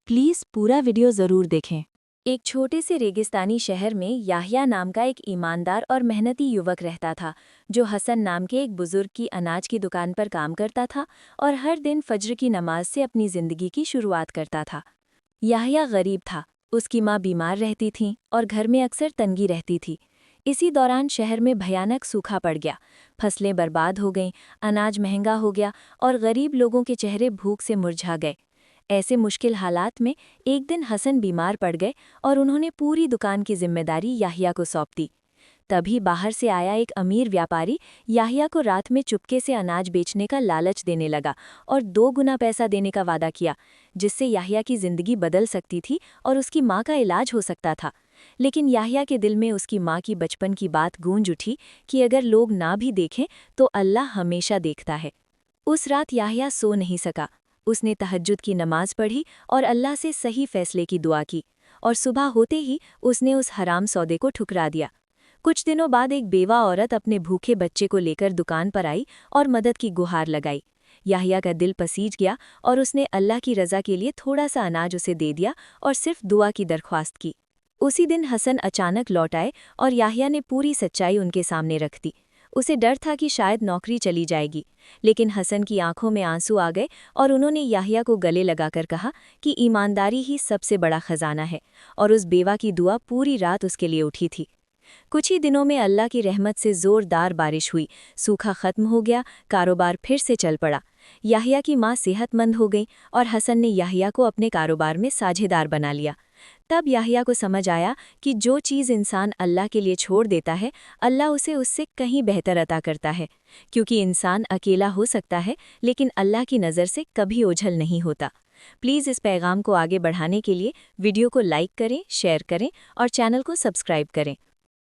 Please पूरा video ज़रूर देखें। एक छोटे से रेगिस्तानी शहर में याह्या नाम का एक ईमानदार और मेहनती युवक रहता था, जो हसन नाम के एक बुजुर्ग की अनाज की दुकान पर काम करता था और हर दिन फज्र की नमाज से अपनी ज़िंदगी की शुरुआत करता था। याह्या गरीब था, उसकी माँ बीमार रहती थीं और घर में अक्सर तंगी रहती थी। इसी दौरान शहर में भयानक सूखा पड़ गया, फसलें बर्बाद हो गईं, अनाज महंगा हो गया और गरीब लोगों के चेहरे भूख से मुरझा गए। ऐसे मुश्किल हालात में एक दिन हसन बीमार पड़ गए और उन्होंने पूरी दुकान की जिम्मेदारी याह्या को सौंप दी। तभी बाहर से आया एक अमीर व्यापारी याह्या को रात में चुपके से अनाज बेचने का लालच देने लगा और 2 गुना पैसा देने का वादा किया, जिससे याह्या की जिंदगी बदल सकती थी और उसकी माँ का इलाज हो सकता था। लेकिन याह्या के दिल में उसकी माँ की बचपन की बात गूंज उठी कि अगर लोग ना भी देखें तो अल्लाह हमेशा देखता है। उस रात याह्या सो नहीं सका। उसने तहज्जुद की नमाज पढ़ी और अल्लाह से सही फैसले की दुआ की, और सुबह होते ही उसने उस हराम सौदे को ठुकरा दिया। कुछ दिनों बाद एक बेवा औरत अपने भूखे बच्चे को लेकर दुकान पर आई और मदद की गुहार लगाई। याह्या का दिल पसीज गया और उसने अल्लाह की रज़ा के लिए थोड़ा सा अनाज उसे दे दिया और सिर्फ दुआ की दरख्वास्त की। उसी दिन हसन अचानक लौट आए और याह्या ने पूरी सच्चाई उनके सामने रख दी। उसे डर था कि शायद नौकरी चली जाएगी, लेकिन हसन की आंखों में आंसू आ गए और उन्होंने याह्या को गले लगाकर कहा कि ईमानदारी ही सबसे बड़ा खजाना है, और उस बेवा की दुआ पूरी रात उसके लिए उठी थी। कुछ ही दिनों में अल्लाह की रहमत से जोरदार बारिश हुई, सूखा खत्म हो गया, कारोबार फिर से चल पड़ा। याह्या की माँ सेहतमंद हो गई और हसन ने याह्या को अपने कारोबार में साझेदार बना लिया। तब याह्या को समझ आया कि जो चीज़ इंसान अल्लाह के लिए छोड़ देता है, अल्लाह उसे उससे कहीं बेहतर अता करता है, क्योंकि इंसान अकेला हो सकता है लेकिन अल्लाह की नज़र से कभी ओझल नहीं होता। प्लीज़ इस पैगाम को आगे बढ़ाने के लिए वीडियो को लाइक करें, शेयर करें और चैनल को सब्सक्राइब करें।